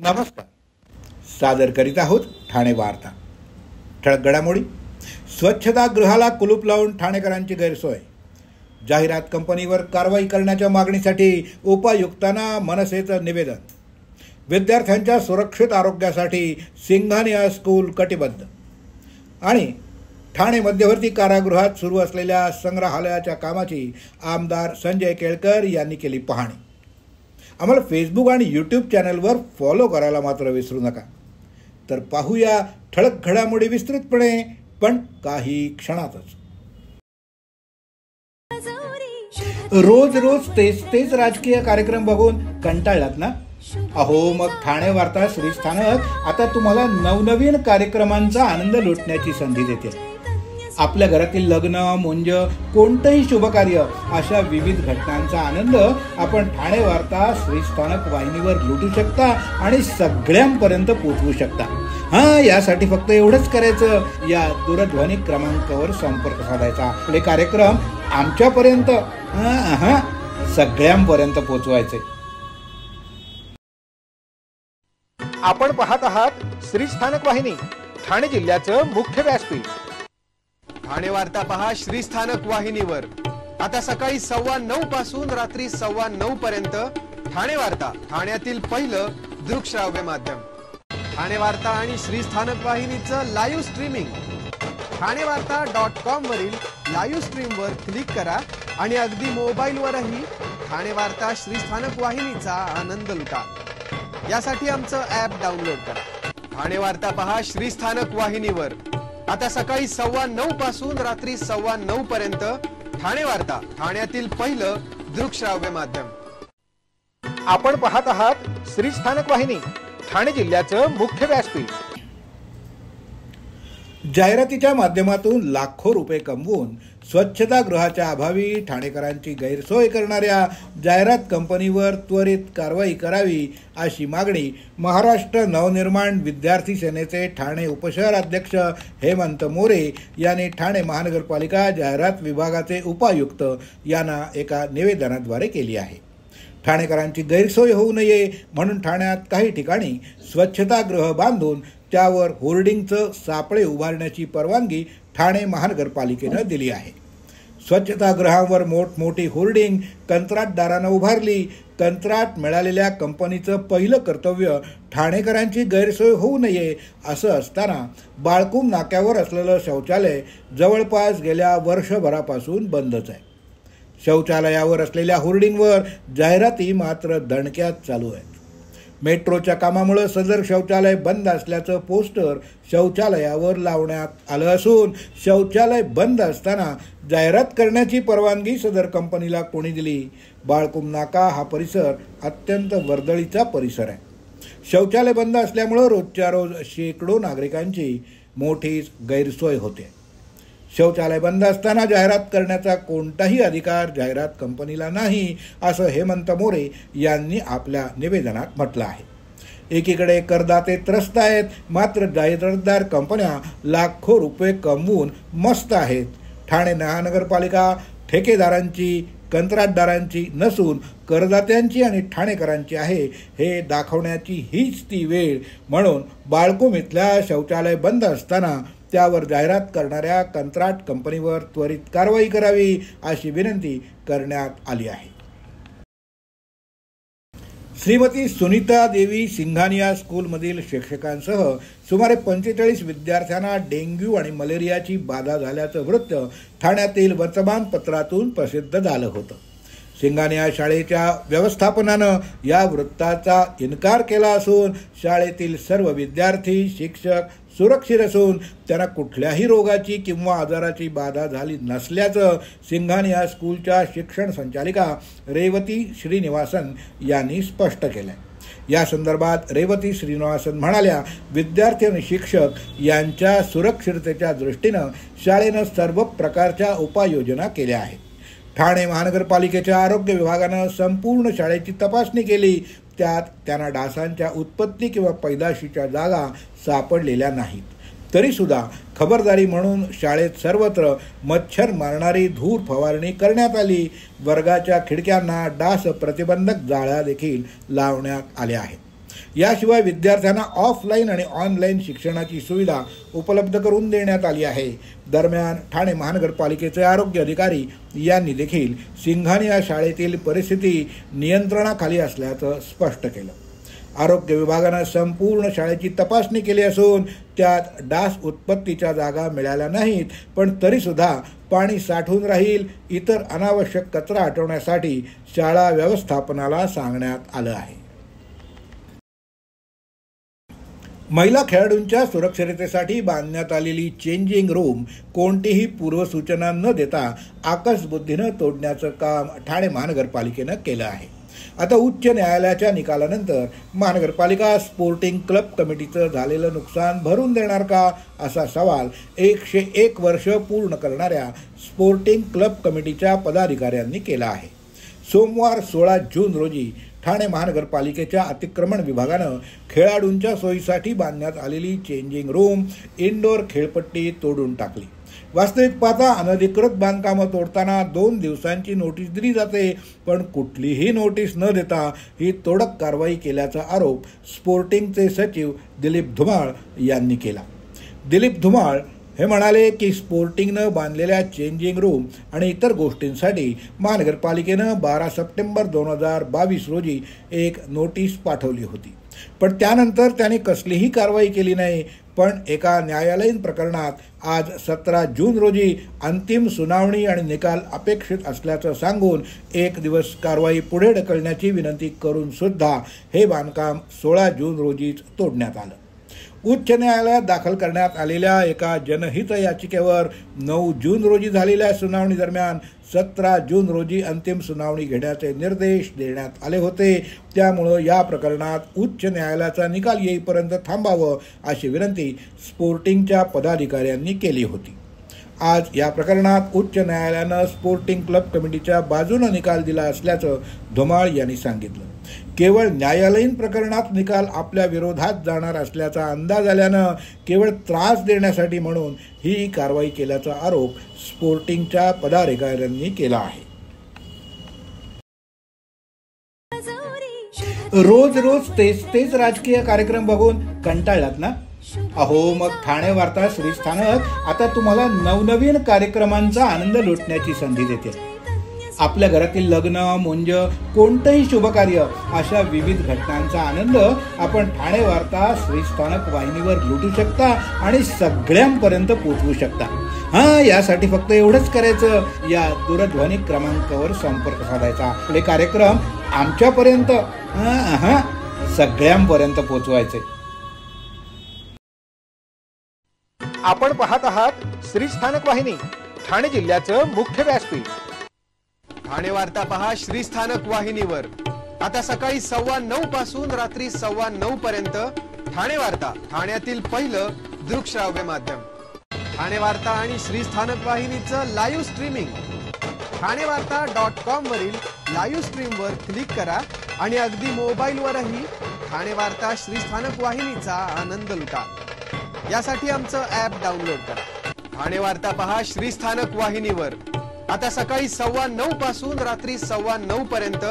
नमस्कार. सादर करीत आहोत ठाणे वार्ता. ठळक घडामोडी. स्वच्छतागृहाला कुलूप लावून ठाणेकरांची गैरसोय. जाहिरात कंपनीवर कारवाई करण्याच्या मागणीसाठी उपायुक्तांना मनसेचं निवेदन. विद्यार्थ्यांच्या सुरक्षित आरोग्यासाठी सिंघानिया स्कूल कटिबद्ध. आणि ठाणे मध्यवर्ती कारागृहात सुरू असलेल्या संग्रहालयाच्या कामाची आमदार संजय केळकर यांनी केली पाहणी. आम्हाला फेसबुक आणि यूट्यूब चॅनलवर फॉलो करायला मात्र विसरू नका. तर पाहूया ठळक घडामोडी विस्तृतपणे, पण काही क्षणातच. रोज रोज तेच राजकीय कार्यक्रम बघून कंटाळलात ना? अहो, मग ठाणे वार्ता श्रीस्थानक आता तुम्हाला नवनवीन कार्यक्रमांचा आनंद लुटण्याची संधी देते. आपल्या घरातील लग्न, मुंज, कोणतंही शुभकार्य अशा विविध घटनांचा आनंद आपण ठाणे वार्ता श्रीस्थानक वाहिनीवर लुटू शकता आणि सगळ्यांपर्यंत पोहोचवू शकता. यासाठी फक्त एवढंच करायचं, या दूरध्वनी क्रमांकावर संपर्क साधायचा. आपले कार्यक्रम आमच्यापर्यंत सगळ्यांपर्यंत पोहोचवायचे. आपण पाहत आहात श्रीस्थानक वाहिनी, ठाणे जिल्ह्याचं मुख्य व्यासपीठ. ठाणे वार्ता पहा श्रीस्थानक वाहिनीवर. आता सकाळी 9:15 पासून रात्री 9:15 पर्यंत ठाणे वार्ता, ठाण्यातील पहिलं दृकश्राव्य माध्यम. ठाणे वार्ता आणि श्रीस्थानक वाहिनीचं लाईव्ह स्ट्रीमिंग. ठाणेवार्ता.com वरील लाईव्ह स्ट्रीमवर क्लिक करा आणि अगदी मोबाईलवरही ठाणे वार्ता श्रीस्थानक वाहिनीचा आनंद लुटा. यासाठी आमचं ॲप डाउनलोड करा. ठाणे वार्ता पहा श्रीस्थानक वाहिनीवर. आता सकाळी 9:15 पासून रात्री 9:15 पर्यंत ठाणे वार्ता, ठाण्यातील पहिलं दृकश्राव्य माध्यम. आपण पाहत आहात श्रीस्थानक वाहिनी, ठाणे जिल्ह्याचं मुख्य व्यासपीठ. जाहिरातीच्या माध्यमातून लाखो रुपये कमवून स्वच्छतागृहाच्या अभावी ठाणेकरांची गैरसोय करणाऱ्या जाहिरात कंपनीवर त्वरित कारवाई करावी, अशी मागणी महाराष्ट्र नवनिर्माण विद्यार्थी सेनेचे ठाणे उपशहर अध्यक्ष हेमंत मोरे यांनी ठाणे महानगरपालिका जाहिरात विभागाचे उपायुक्त यांना एका निवेदनाद्वारे केली आहे. ठाणेकरांची गैरसोय होऊ नये म्हणून ठाण्यात काही ठिकाणी स्वच्छतागृह बांधून त्यावर होर्डिंगचं सापळे उभारण्याची परवानगी ठाणे महानगरपालिकेनं दिली आहे. स्वच्छतागृहावर मोठमोठी होर्डिंग कंत्राटदारानं उभारली. कंत्राट मिळालेल्या कंपनीचं पहिलं कर्तव्य ठाणेकरांची गैरसोय होऊ नये असं असताना बाळकुम नाक्यावर असलेलं शौचालय जवळपास गेल्या वर्षभरापासून बंदच आहे. शौचालयावर असलेल्या होर्डिंगवर जाहिराती मात्र दणक्यात चालू आहेत. मेट्रोच्या कामामुळे सदर शौचालय बंद असल्याचं पोस्टर शौचालयावर लावण्यात आलं असून शौचालय बंद असताना जाहिरात करण्याची परवानगी सदर कंपनीला कोणी दिली? बाळकुम नाका हा परिसर अत्यंत वर्दळीचा परिसर आहे. शौचालय बंद असल्यामुळं रोजच्या रोज शेकडो नागरिकांची मोठीच गैरसोय होते. शौचालय बंद असताना जाहिरात करण्याचा कोणताही अधिकार जाहिरात कंपनीला नाही, असं हेमंत मोरे यांनी आपल्या निवेदनात म्हटलं आहे. एकीकडे करदाते त्रस्त आहेत, मात्र जाहिरातदार कंपन्या लाखो रुपये कमवून मस्त आहेत. ठाणे महानगरपालिका ठेकेदारांची, कंत्राटदारांची नसून करदात्यांची आणि ठाणेकरांची आहे हे दाखवण्याची हीच ती वेळ. म्हणून बाळकुम इथल्या शौचालय बंद असताना त्यावर जाहिरात करणाऱ्या कंत्राट कंपनीवर त्वरित कारवाई करावी, अशी विनंती करण्यात आली आहे. श्रीमती सुनीता देवी सिंघानिया स्कूलमधील शिक्षकांसह सुमारे 45 विद्यार्थ्यांना डेंग्यू आणि मलेरियाची बाधा झाल्याचं वृत्त ठाण्यातील वर्तमानपत्रातून प्रसिद्ध झालं होतं. सिंघानिया शाळेच्या व्यवस्थापनानं या वृत्ताचा इन्कार केला असून शाळेतील सर्व विद्यार्थी, शिक्षक सुरक्षित असून त्यांना कुठल्याही रोगाची किंवा आजाराची बाधा झाली नसल्याचं सिंघानिया स्कूलच्या शिक्षण संचालिका रेवती श्रीनिवासन यांनी स्पष्ट केलं. या संदर्भात रेवती श्रीनिवासन म्हणाल्या, विद्यार्थी आणि शिक्षक यांच्या सुरक्षिततेच्या दृष्टीनं शाळेनं सर्व प्रकारच्या उपाययोजना केल्या आहेत. ठाणे महानगरपालिकेच्या आरोग्य विभागानं संपूर्ण शाळेची तपासणी केली. त्यात त्यांना डासांच्या उत्पत्ती किंवा पैदाशीच्या जागा सापडलेल्या नाहीत. तरीसुद्धा खबरदारी म्हणून शाळेत सर्वत्र मच्छर मारणारी धूर फवारणी करण्यात आली. वर्गाच्या खिडक्यांना डास प्रतिबंधक जाळ्या देखील लावण्यात आल्या आहेत. याशिवाय विद्यार्थ्यांना ऑफलाईन आणि ऑनलाईन शिक्षणाची सुविधा उपलब्ध करून देण्यात आली आहे. दरम्यान ठाणे महानगरपालिकेचे आरोग्य अधिकारी यांनी देखील सिंघानी या शाळेतील परिस्थिती नियंत्रणाखाली असल्याचं स्पष्ट केलं. आरोग्य विभागानं संपूर्ण शाळेची तपासणी केली असून त्यात डास उत्पत्तीच्या जागा मिळाल्या नाहीत, पण तरीसुद्धा पाणी साठून राहील. इतर अनावश्यक कचरा हटवण्यासाठी शाळा व्यवस्थापनाला सांगण्यात आलं आहे. महिला खेळाडूंच्या सुरक्षिततेसाठी बांधण्यात आलेली चेंजिंग रूम कोणतीही पूर्वसूचना न देता आकसबुद्धीनं तोडण्याचं काम ठाणे महानगरपालिकेनं केलं आहे. आता उच्च न्यायालयाच्या निकालानंतर महानगरपालिका स्पोर्टिंग क्लब कमिटीचं झालेलं नुकसान भरून देणार का, असा सवाल 101 वर्ष पूर्ण करणाऱ्या स्पोर्टिंग क्लब कमिटीच्या पदाधिकाऱ्यांनी केला आहे. सोमवार 16 जून रोजी ठाणे महानगरपालिकेच्या अतिक्रमण विभागानं खेळाडूंच्या सोयीसाठी बांधण्यात आलेली चेंजिंग रूम, इंडोर खेळपट्टी तोडून टाकली. वास्तविक पाहता अनधिकृत बांधकामं तोडताना 2 दिवसांची नोटीस दिली जाते, पण कुठलीही नोटीस न देता ही तोडक कारवाई केल्याचा आरोप स्पोर्टिंगचे सचिव दिलीप धुमाळ यांनी केला. दिलीप धुमाळ हे म्हणाले की स्पोर्टिंगनं बांधलेल्या चेंजिंग रूम आणि इतर गोष्टींसाठी महानगरपालिकेनं 12 सप्टेंबर 2022 रोजी एक नोटीस पाठवली होती, पण त्यानंतर त्यांनी कसलीही कारवाई केली नाही. पण एका न्यायालयीन प्रकरणात आज 17 जून रोजी अंतिम सुनावणी आणि निकाल अपेक्षित असल्याचं सांगून 1 दिवस कारवाई पुढे ढकलण्याची विनंती करून सुद्धा हे बांधकाम 16 जून रोजीच तोडण्यात आलं. उच्च न्यायालयात दाखल करण्यात आलेल्या एका जनहित याचिकेवर 9 जून रोजी झालेल्या सुनावणी दरम्यान 17 जून रोजी अंतिम सुनावणी घेण्याचे निर्देश देण्यात आले होते. त्यामुळं या प्रकरणात उच्च न्यायालयाचा निकाल येईपर्यंत थांबावं अशी विनंती स्पोर्टिंगच्या पदाधिकाऱ्यांनी केली होती. आज या प्रकरणात उच्च न्यायालयानं स्पोर्टिंग क्लब कमिटीच्या बाजूनं निकाल दिला असल्याचं धुमाळ यांनी सांगितलं. केवळ न्यायालयीन प्रकरणात निकाल आपल्या विरोधात जाणार असल्याचा अंदाज आल्यानं केवळ त्रास देण्यासाठी म्हणून ही कारवाई केल्याचा आरोप स्पोर्टिंगच्या पदाधिकाऱ्यांनी केला आहे. रोज रोज तेच राजकीय कार्यक्रम बघून कंटाळलात ना? अहो, मग ठाणे वार्ता श्रीस्थानक आता तुम्हाला नवनवीन कार्यक्रमांचा आनंद लुटण्याची संधी देते. आपल्या घरातील लग्न, मुंज, कोणतंही शुभकार्य अशा विविध घटनांचा आनंद आपण ठाणे वार्ता श्रीस्थानक वाहिनीवर लुटू शकता आणि सगळ्यांपर्यंत पोहोचवू शकता. यासाठी फक्त एवढंच करायचं, या दूरध्वनी क्रमांकावर संपर्क साधायचा. आपले कार्यक्रम आमच्यापर्यंत सगळ्यांपर्यंत पोहोचवायचे. आपण पाहत आहात श्रीस्थानक वाहिनी, ठाणे जिल्ह्याचं मुख्य व्यासपीठ. ठाणे वार्ता पहा श्रीस्थानक वाहिनीवर. आता सकाळी 9:15 पासून रात्री 9:15 पर्यंत ठाणे वार्ता, ठाण्यातील पहिलं दृकश्राव्य माध्यम. ठाणे वार्ता आणि श्रीस्थानक वाहिनीचं लाईव्ह स्ट्रीमिंग ठाणेवार्ता.com वरील लाईव्ह स्ट्रीमवर क्लिक करा आणि अगदी मोबाईलवरही ठाणे वार्ता श्रीस्थानक वाहिनीचा आनंद लुटा. यासाठी आमचं ॲप डाउनलोड करा. ठाणे वार्ता पहा श्रीस्थानक वाहिनीवर. आता सकाळी 9:15 पासून रात्री 9:15 पर्यंत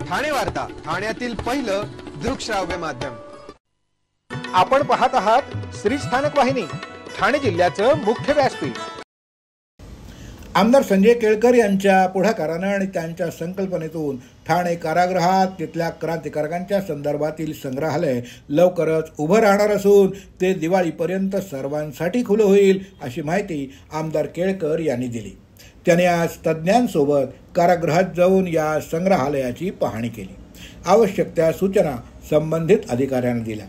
ठाणे वार्ता, ठाण्यातील पहिलं दृकश्राव्य माध्यम. आपण पाहत आहात श्रीस्थानक वाहिनी, ठाणे जिल्ह्याचं मुख्य व्यासपीठ. आमदार संजय केळकर यांच्या पुढाकारानं आणि त्यांच्या संकल्पनेतून ठाणे कारागृहात तिथल्या क्रांतिकारकांच्या संदर्भातील संग्रहालय लवकरच उभं राहणार असून ते दिवाळीपर्यंत सर्वांसाठी खुलं होईल, अशी माहिती आमदार केळकर यांनी दिली. त्याने आज तज्ज्ञांसोबत कारागृहात जाऊन या संग्रहालयाची पाहणी केली. आवश्यक त्या सूचना संबंधित अधिकाऱ्यांना दिल्या.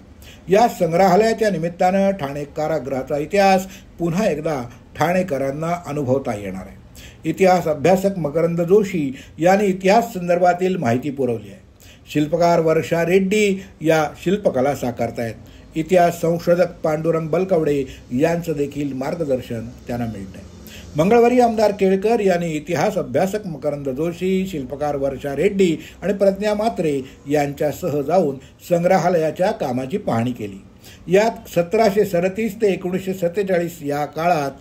या संग्रहालयाच्या निमित्तानं ठाणे कारागृहाचा इतिहास पुन्हा एकदा ठाणेकरांना अनुभवता येणार आहे. इतिहास अभ्यासक मकरंद जोशी यांनी इतिहास संदर्भातील माहिती पुरवली आहे. शिल्पकार वर्षा रेड्डी या शिल्पकला साकारतायत. इतिहास संशोधक पांडुरंग बलकवडे यांचं देखील मार्गदर्शन त्यांना मिळत आहे. मंगळवारी आमदार केळकर यांनी इतिहास अभ्यासक मकरंद जोशी, शिल्पकार वर्षा रेड्डी आणि प्रज्ञा म्हात्रे यांच्यासह जाऊन संग्रहालयाच्या कामाची पाहणी केली. यात 1737 ते 1947 या काळात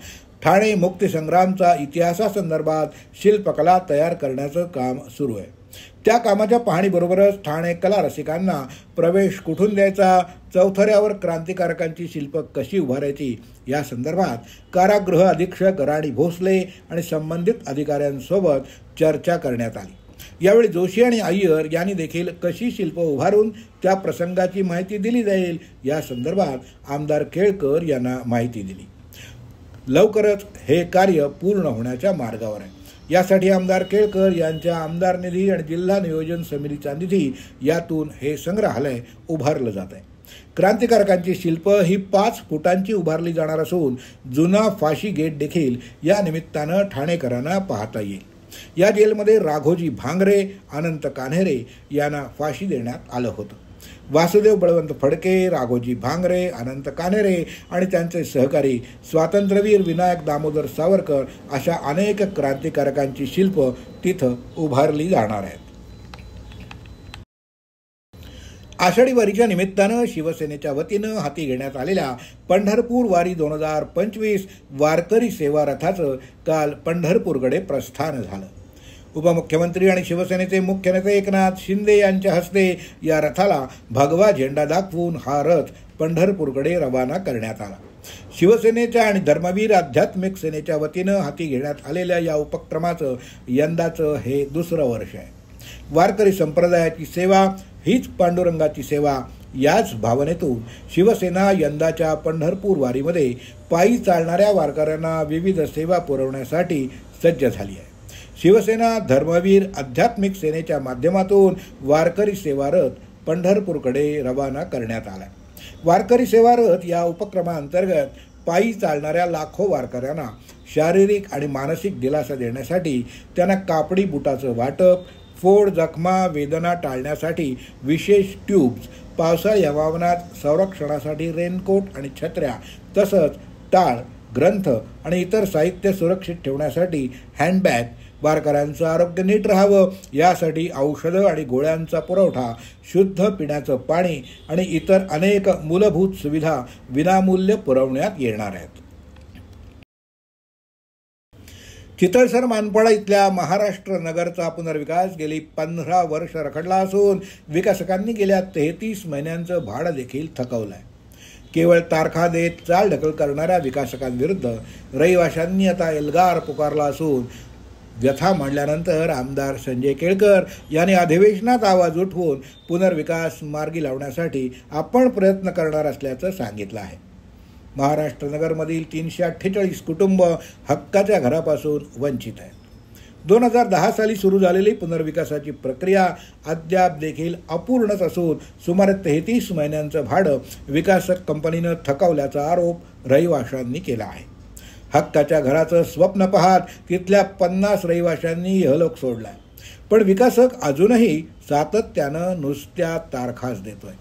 ठाणे मुक्तीसंग्रामचा इतिहासासंदर्भात शिल्पकला तयार करण्याचं काम सुरू आहे. त्या कामाच्या पाहणीबरोबरच ठाणे कला रसिकांना प्रवेश कुठून द्यायचा, चौथऱ्यावर क्रांतिकारकांची शिल्प कशी उभारायची या संदर्भात कारागृह अधीक्षक राणी भोसले आणि संबंधित अधिकाऱ्यांसोबत चर्चा करण्यात आली। यावेळी जोशी आणि अय्यर यांनी देखील कशी शिल्प उभारून त्या प्रसंगाची माहिती दिली जाईल या संदर्भात आमदार केळकर यांना माहिती दिली। लवकरच हे कार्य पूर्ण होण्याच्या मार्गावर आहे। यासाठी आमदार केळकर यांच्या आमदार निधी आणि जिल्हा नियोजन समितीचा निधी यातून हे संग्रहालय उभारलं जात आहे। क्रांतिकारकांची शिल्प ही 5 फुटांची उभारली जाणार असून जुना फाशी गेट देखील या निमित्तानं ठाणेकरांना पाहता येईल। या जेलमध्ये राघोजी भांगरे, अनंत कान्हेरे यांना फाशी देण्यात आलं होतं। वासुदेव बळवंत फडके, राघोजी भांगरे, अनंत कान्हेरे आणि त्यांचे सहकारी स्वातंत्र्यवीर विनायक दामोदर सावरकर अशा अनेक क्रांतिकारकांची शिल्प तिथं उभारली जाणार आहेत। आषाढी वारीच्या निमित्तानं शिवसेनेच्या वतीनं हाती घेण्यात आलेल्या पंढरपूर वारी 2025 वारकरी सेवा रथाचं काल पंढरपूरकडे प्रस्थान झालं। उपमुख्यमंत्री आणि शिवसेनेचे मुख्य नेते एकनाथ शिंदे यांच्या हस्ते या रथाला भगवा झेंडा दाखवून हा रथ पंढरपूरकडे रवाना करण्यात आला। शिवसेनेच्या आणि धर्मवीर आध्यात्मिक सेनेच्या वतीनं हाती घेण्यात आलेल्या या उपक्रमाचं यंदाचं हे दुसरं वर्ष आहे। वारकरी संप्रदायाची सेवा हीच पांडुरंगाची सेवा याच भावनेतून शिवसेना यंदाच्या पंढरपूर वारीमध्ये पायी चालणाऱ्या वारकऱ्यांना विविध सेवा पुरवण्यासाठी सज्ज झाली आहे। शिवसेना धर्मवीर आध्यात्मिक सेनेच्या माध्यमातून वारकरी सेवा रथ पंढरपूरकडे रवाना करण्यात आला। वारकरी सेवा रथ या उपक्रमाअंतर्गत पायी चालणाऱ्या लाखो वारकऱ्यांना शारीरिक आणि मानसिक दिलासा देण्यासाठी त्यांना कापडी बुटाचं वाटप, फोड, जखमा, वेदना टाळण्यासाठी विशेष ट्यूब्स, पावसाळी हवामानात संरक्षणासाठी रेनकोट आणि छत्र्या, तसंच टाळ, ग्रंथ आणि इतर साहित्य सुरक्षित ठेवण्यासाठी हँडबॅग, वारकऱ्यांचं आरोग्य नीट राहावं यासाठी औषधं आणि गोळ्यांचा पुरवठा, शुद्ध पिण्याचं पाणी आणि इतर अनेक मूलभूत सुविधा विनामूल्य पुरवण्यात येणार आहेत। चितळसर मानपाडा इथल्या महाराष्ट्र नगरचा पुनर्विकास गेली 15 वर्ष रखडला असून विकासकांनी गेल्या 33 महिन्यांचं भाडं देखील थकवलं आहे। केवळ तारखा देत चालढकल करणाऱ्या विकासकांविरुद्ध रहिवाशांनी आता एल्गार पुकारला असून व्यथा मांडल्यानंतर आमदार संजय केळकर यांनी अधिवेशनात आवाज उठवून पुनर्विकास मार्गी लावण्यासाठी आपण प्रयत्न करणार असल्याचं सांगितलं आहे। महाराष्ट्र नगरमधील 348 कुटुंब हक्काच्या घरापासून वंचित आहेत। 2010 साली सुरू झालेली पुनर्विकासाची प्रक्रिया अद्याप देखील अपूर्णच असून सुमारे 33 महिन्यांचं भाडं विकासक कंपनीनं थकवल्याचा आरोप रहिवाशांनी केला आहे। हक्काच्या घराचं स्वप्न पाहत तिथल्या 50 रहिवाशांनी इहलोक सोडलाय, पण विकासक अजूनही सातत्यानं नुसत्या तारखाच देतोय।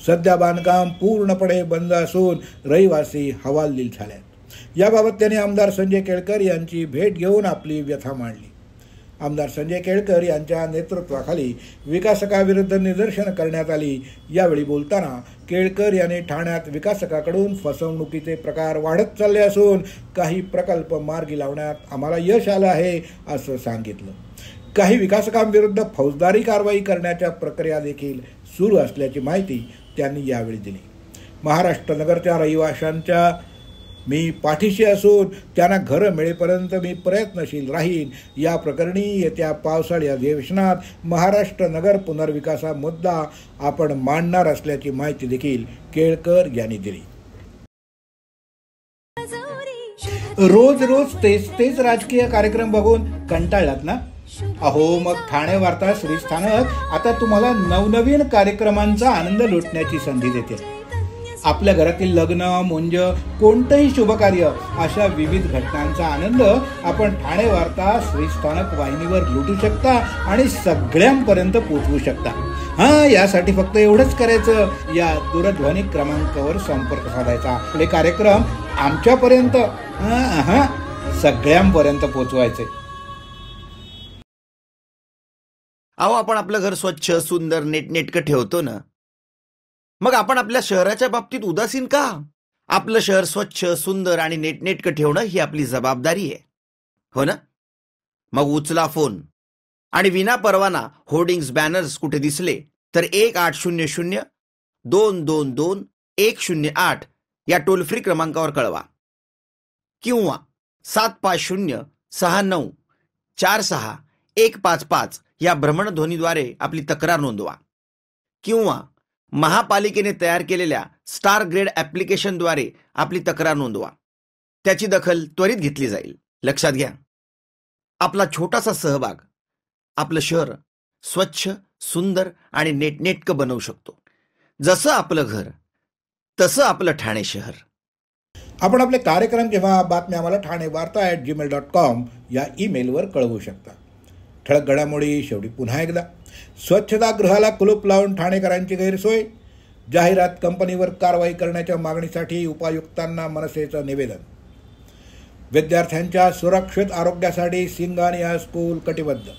सध्या बांधकाम पूर्णपणे बंद असून रहिवासी हवालदिल झालेत। याबाबत त्यांनी आमदार संजय केळकर यांची भेट घेऊन आपली व्यथा मांडली। आमदार संजय केळकर यांच्या नेतृत्वाखाली विकासकाविरुद्ध निदर्शन करण्यात आली। यावेळी बोलताना केळकर यांनी ठाण्यात विकासकाकडून फसवणुकीचे प्रकार वाढत चालले असून काही प्रकल्प मार्गी लावण्यात आम्हाला यश आलं आहे असं सांगितलं। काही विकासकांविरुद्ध फौजदारी कारवाई करण्याच्या प्रक्रिया देखील सुरू असल्याची माहिती त्यांनी यावेळी दिली। महाराष्ट्र नगरच्या रहिवाशांच्या मी पाठीशी असून त्यांना घरं मिळेपर्यंत मी प्रयत्नशील राहीन। या प्रकरणी येत्या पावसाळी अधिवेशनात महाराष्ट्र नगर पुनर्विकासा मुद्दा आपण मांडणार असल्याची माहिती देखील केळकर यांनी दिली। रोज रोज तेच राजकीय कार्यक्रम बघून कंटाळलात ना? अहो, मग ठाणे वार्ता श्रीस्थानक आता तुम्हाला नवनवीन कार्यक्रमांचा आनंद लुटण्याची संधी देते। आपल्या घरातील लग्न, मुंज, कोणतंही शुभकार्य अशा विविध घटनांचा आनंद आपण ठाणे वार्ता श्रीस्थानक वाहिनीवर लुटू शकता आणि सगळ्यांपर्यंत पोहोचवू शकता। यासाठी फक्त एवढंच करायचं, या दूरध्वनी क्रमांकावर संपर्क साधायचा, आपले कार्यक्रम आमच्यापर्यंत सगळ्यांपर्यंत पोहोचवायचे। अहो, आपण आपलं घर स्वच्छ, सुंदर, नेटनेटकं ठेवतो ना, मग आपण आपल्या शहराच्या बाबतीत उदासीन का? आपलं शहर स्वच्छ, सुंदर आणि नेटनेटकं ठेवणं ही आपली जबाबदारी आहे, हो ना? मग उचला फोन, आणि विना परवाना होर्डिंग्स बॅनर्स कुठे दिसले तर 1800-222-108 या टोल फ्री क्रमांकावर कळवा किंवा 7506946-155 या भ्रमणध्वनीद्वारे आपली तक्रार नोंदवा किंवा महापालिकेने तयार केलेल्या स्टार ग्रेड ॲप्लिकेशनद्वारे आपली तक्रार नोंदवा. त्याची दखल त्वरित घेतली जाईल. लक्षात घ्या, आपला छोटासा सहभाग आपलं शहर स्वच्छ, सुंदर आणि नेटनेटकं बनवू शकतो. जसं आपलं घर तसं आपलं ठाणे शहर. आपण आपले कार्यक्रम किंवा बातम्या आम्हाला ठाणेवार्ता@gmail.com या ईमेलवर कळवू शकता. ठळक घडामोडी शेवटी पुन्हा एकदा. स्वच्छतागृहाला कुलूप लावून ठाणेकरांची गैरसोय. जाहिरात कंपनीवर कारवाई करण्याच्या मागणीसाठी उपायुक्तांना मनसेचं निवेदन. विद्यार्थ्यांच्या सुरक्षित आरोग्यासाठी सिंगानिया स्कूल कटिबद्ध.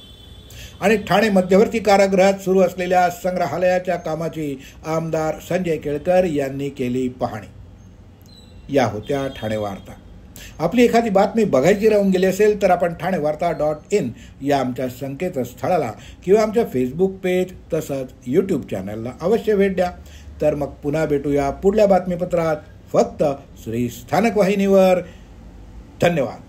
आणि ठाणे मध्यवर्ती कारागृहात सुरू असलेल्या संग्रहालयाच्या कामाची आमदार संजय केळकर यांनी केली पाहणी. या होत्या ठाणे वार्ता. आपली एखादी बातमी बघायची राहून गेली असेल तर आपण ठाणेवार्ता.in या आमच्या संकेतस्थळाला किंवा आमच्या फेसबुक पेज तसंच यूट्यूब चॅनलला अवश्य भेट द्या. तर मग पुन्हा भेटूया पुढल्या बातमीपत्रात, फक्त श्री स्थानक वाहिनीवर. धन्यवाद.